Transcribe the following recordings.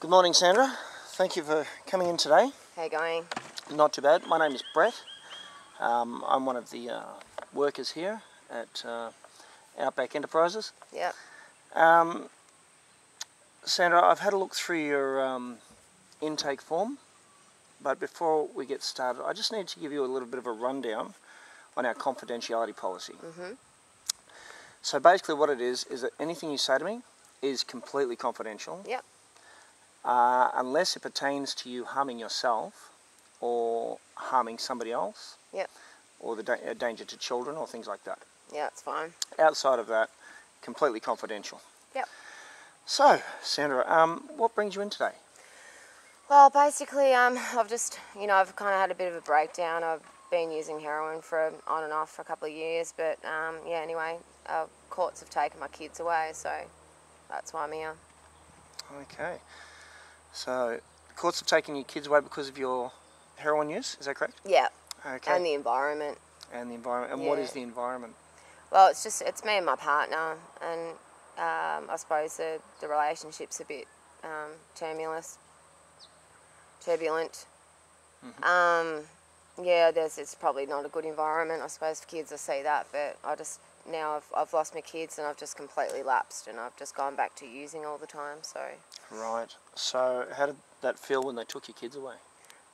Good morning, Sandra. Thank you for coming in today. How you going? Not too bad. My name is Brett. I'm one of the workers here at Outback Enterprises. Yep. Sandra, I've had a look through your intake form, but before we get started, I just need to give you a little bit of a rundown on our confidentiality policy. So basically what it is that anything you say to me is completely confidential. Yep. Unless it pertains to you harming yourself or harming somebody else. Yep. Or the danger to children or things like that. Yeah, it's fine. Outside of that, completely confidential. Yep. So, Sandra, what brings you in today? Well, basically, I've just, I've kind of had a bit of a breakdown. I've been using heroin on and off for a couple of years, but yeah, anyway, courts have taken my kids away, so that's why I'm here. Okay. So, the courts have taken your kids away because of your heroin use, is that correct? Yeah. Okay. And the environment. And the environment. And yeah. What is the environment? Well, it's me and my partner, and I suppose the relationship's a bit turbulent. Yeah, it's probably not a good environment, I suppose, for kids. I see that, but now I've lost my kids and I've just completely lapsed and I've just gone back to using all the time. So. Right. So, how did that feel when they took your kids away?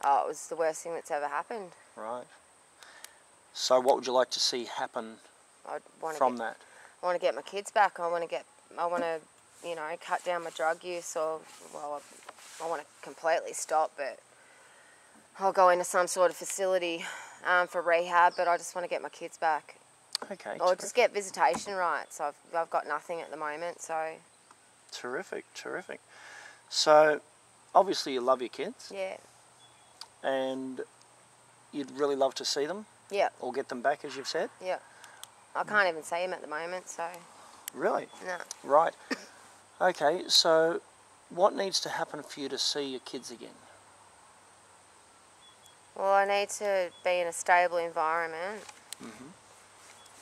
Oh, it was the worst thing that's ever happened. Right. So, what would you like to see happen from that? I want to get my kids back. I want to, cut down my drug use, or I want to completely stop. But I'll go into some sort of facility for rehab. But I just want to get my kids back. Okay. Or just get visitation rights. I've got nothing at the moment, so. Terrific. So, obviously you love your kids. Yeah. And you'd really love to see them. Yeah. Or get them back, as you've said. Yeah. I can't even see them at the moment, so. Really? No. Right. Okay, so what needs to happen for you to see your kids again? Well, I need to be in a stable environment.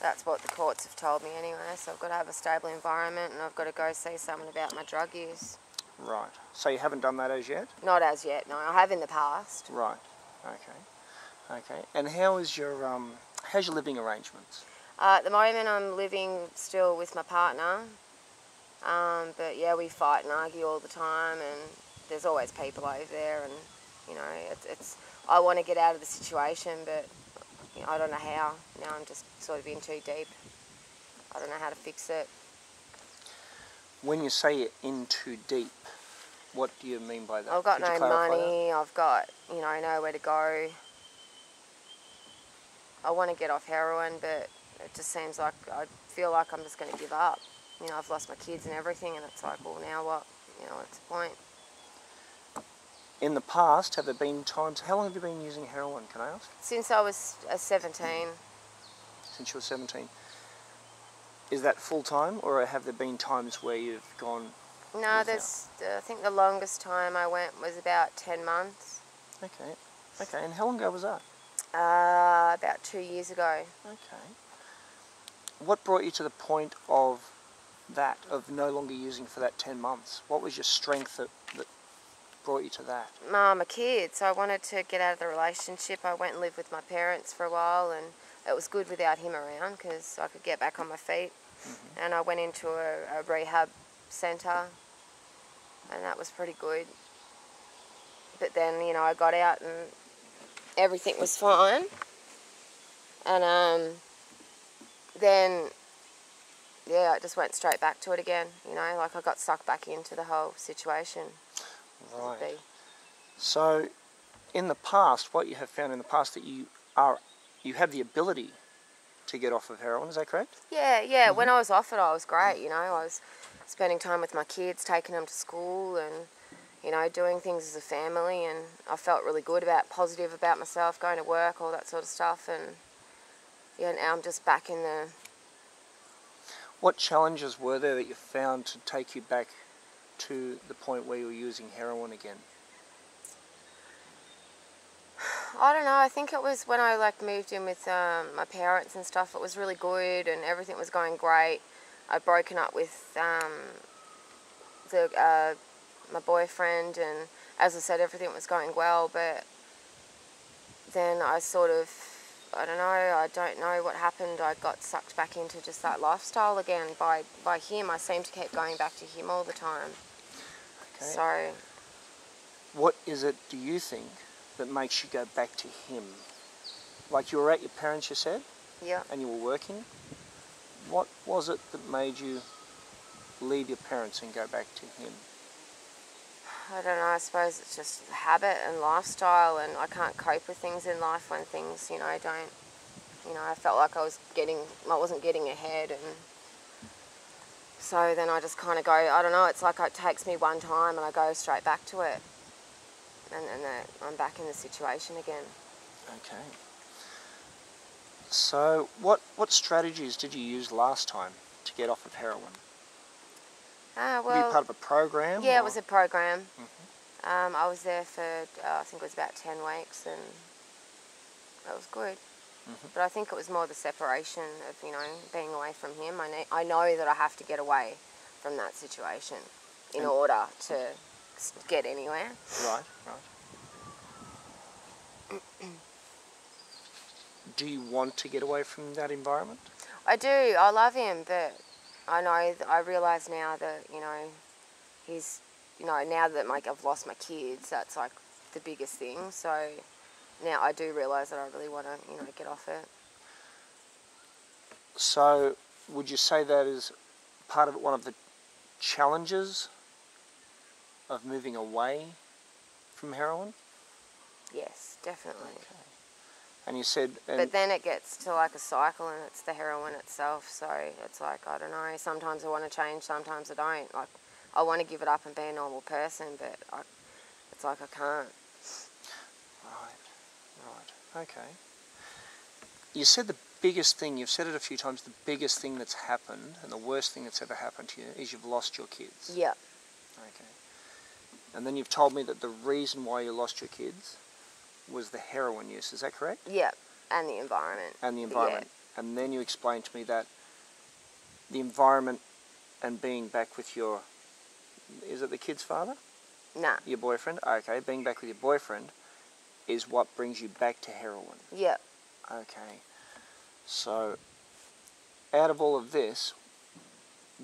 That's what the courts have told me anyway, so I've got to have a stable environment and I've got to go see someone about my drug use. Right. So you haven't done that as yet? Not as yet, no. I have in the past. Right. Okay. And how's your living arrangements? At the moment I'm living still with my partner, but yeah, we fight and argue all the time and there's always people over there and, I want to get out of the situation, but I don't know how. Now I'm just sort of in too deep. I don't know how to fix it. When you say you're in too deep, what do you mean by that? I've got no money, I've got, nowhere to go. I want to get off heroin, but it just seems like I feel like I'm just going to give up. I've lost my kids and everything, and it's like, well, now what? What's the point? In the past, have there been times... How long have you been using heroin, can I ask? Since I was 17. Since you were 17. Is that full-time, or have there been times where you've gone... No, I think the longest time I went was about 10 months. Okay, and how long ago was that? About 2 years ago. Okay. What brought you to the point of no longer using for that 10 months? What was your strength that brought you to that? My kids. I wanted to get out of the relationship. I went and lived with my parents for a while, and it was good without him around because I could get back on my feet. And I went into a rehab centre, and that was pretty good. But then, I got out and everything was fine. And then, yeah, I just went straight back to it again. I got sucked back into the whole situation. Right. So, in the past, what you have found in the past that you have the ability to get off of heroin, is that correct? Yeah. When I was off it, I was great, I was spending time with my kids, taking them to school and, doing things as a family, and I felt really good positive about myself, going to work, all that sort of stuff, and yeah, now I'm just back in the... What challenges were there that you found to take you back to the point where you were using heroin again? I don't know, I think it was when I moved in with my parents and stuff. It was really good and everything was going great. I'd broken up with my boyfriend, and as I said, everything was going well, but then I sort of, I don't know what happened. I got sucked back into just that lifestyle again by him. I seemed to keep going back to him all the time. Okay. So, what is it, do you think, that makes you go back to him? Like, you were at your parents', you said, yeah. and you were working. What was it that made you leave your parents and go back to him? I don't know, I suppose it's just habit and lifestyle, and I can't cope with things in life when things, I felt like I wasn't getting ahead, and so then I just kind of go, I don't know, it's like it takes me one time and I go straight back to it, and then I'm back in the situation again. Okay. So what strategies did you use last time to get off of heroin? Were you part of a program? Yeah, or? It was a program. Mm-hmm. I was there for, I think it was about 10 weeks, and it was good. Mm-hmm. But I think it was more the separation of, being away from him. I know that I have to get away from that situation in order to get anywhere. Right. Do you want to get away from that environment? I do. I love him, but I realise now that, he's, now that I've lost my kids, that's like the biggest thing. So now I do realise that I really want to, get off it. So would you say that is part of one of the challenges of moving away from heroin? Yes, definitely. Okay. And you said... but then it gets to like a cycle, and it's the heroin itself, so it's like, I don't know, sometimes I want to change, sometimes I don't. Like, I want to give it up and be a normal person, but it's like I can't. Right, okay. You said the biggest thing, you've said it a few times, the biggest thing that's happened and the worst thing that's ever happened to you is you've lost your kids. Yeah. Okay. And then you've told me that the reason why you lost your kids was the heroin use, is that correct? Yeah, and the environment. And the environment. Yeah. And then you explained to me that the environment and being back with your, is it the kid's father? Nah. Your boyfriend? Okay, being back with your boyfriend is what brings you back to heroin. Yeah. Okay. So, out of all of this,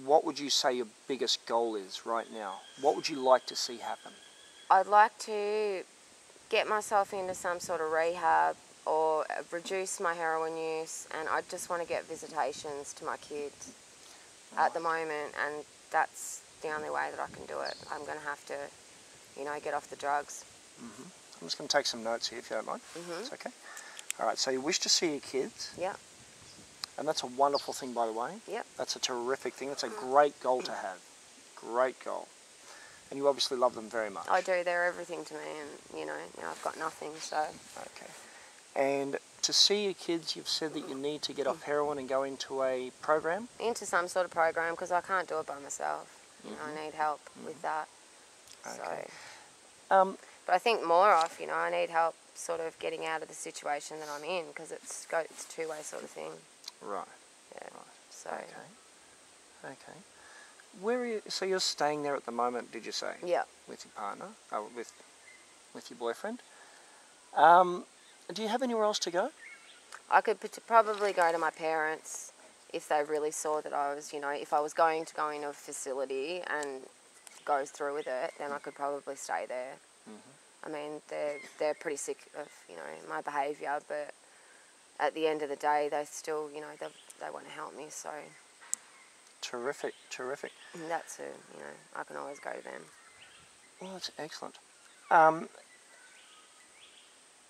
what would you say your biggest goal is right now? What would you like to see happen? I'd like to get myself into some sort of rehab or reduce my heroin use, and I just want to get visitations to my kids at the moment, and that's the only way that I can do it. I'm going to have to, get off the drugs. Mm-hmm. I'm just going to take some notes here if you don't mind. Mm-hmm. It's okay. All right, so you wish to see your kids. Yeah. And that's a wonderful thing, by the way. Yep. That's a terrific thing. That's a great goal to have. Great goal. And you obviously love them very much. I do. They're everything to me, and, I've got nothing, so... Okay. And to see your kids, you've said that you need to get off heroin and go into a program? Into some sort of program, because I can't do it by myself. I need help with that. Okay. So, but I think more of, I need help sort of getting out of the situation that I'm in, because it's a two-way sort of thing. Right. Yeah. Right. So. Okay. Where are you? So you're staying there at the moment, did you say? Yeah. With your partner, with your boyfriend. Do you have anywhere else to go? I could probably go to my parents if they really saw that I was, if I was going to go into a facility and goes through with it, then I could probably stay there. Mm-hmm. I mean, they're pretty sick of, my behaviour, but at the end of the day, they still, they want to help me, so... Terrific. And that's I can always go to them. Well, that's excellent.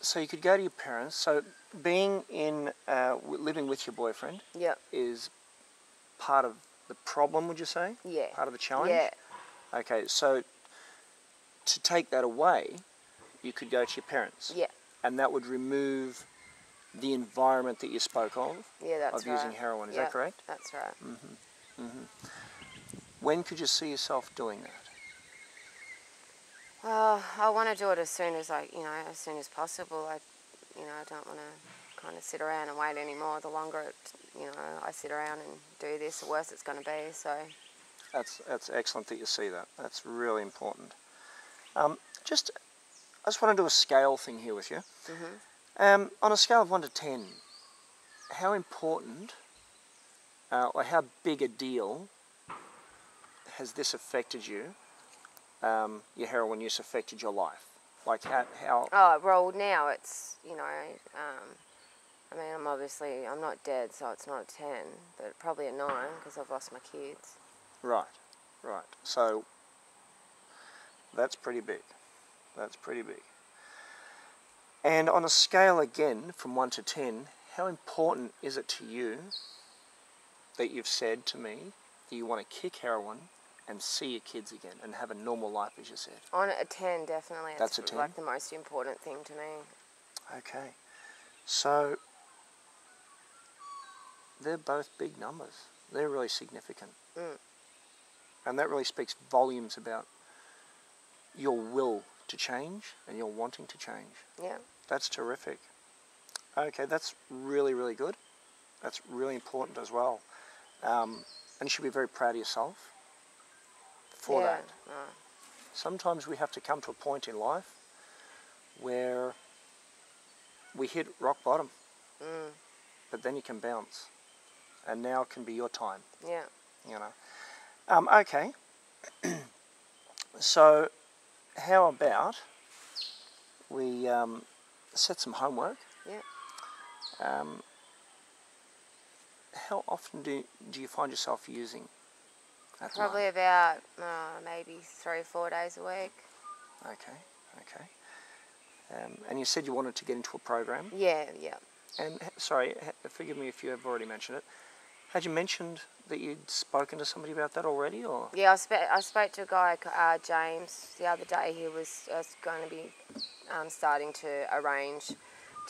So you could go to your parents. So being in, living with your boyfriend is part of the problem, would you say? Yeah. Part of the challenge? Yeah. Okay, so to take that away, you could go to your parents. Yeah. And that would remove the environment that you spoke of. Yeah, that's of using heroin. Is that correct? That's right. Mm-hmm. Mm-hmm. When could you see yourself doing that? I want to do it as soon as as soon as possible. I don't want to kind of sit around and wait anymore. The longer I sit around and do this, the worse it's going to be. So. That's excellent that you see that. That's really important. Just, I just want to do a scale thing here with you. On a scale of 1 to 10, how important or how big a deal has this affected you? Your heroin use affected your life? Like how? Oh, well, now it's, you know, I mean, I'm not dead, so it's not a 10, but probably a 9 because I've lost my kids. Right. So that's pretty big. That's pretty big. And on a scale again from 1 to 10, how important is it to you that you've said to me that you want to kick heroin and see your kids again and have a normal life, as you said? On a 10, definitely. That's a 10? Like the most important thing to me. Okay. So they're both big numbers. They're really significant. And that really speaks volumes about your will to change and your wanting to change. Yeah. That's terrific. Okay, that's really, really good. That's really important as well. And you should be very proud of yourself for that. Sometimes we have to come to a point in life where we hit rock bottom. But then you can bounce. And now can be your time. Yeah. You know. Okay. So how about we set some homework? Yeah. How often do you find yourself using at the Probably moment? about maybe 3 or 4 days a week. Okay. And you said you wanted to get into a program? Yeah. And sorry, forgive me if you have already mentioned it. Had you mentioned that you'd spoken to somebody about that already, or? Yeah, I spoke to a guy, James, the other day. He was going to be starting to arrange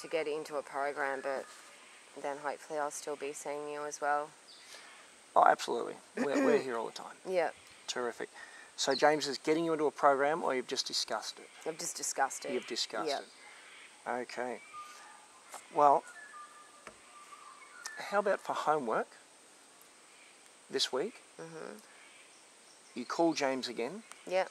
to get into a program, but then hopefully I'll still be seeing you as well. Oh, absolutely. We're here all the time. Yeah. Terrific. So James is getting you into a program, or you've just discussed it? I've just discussed it. You've discussed it. Okay. Well, how about for homework this week? You call James again. Yeah.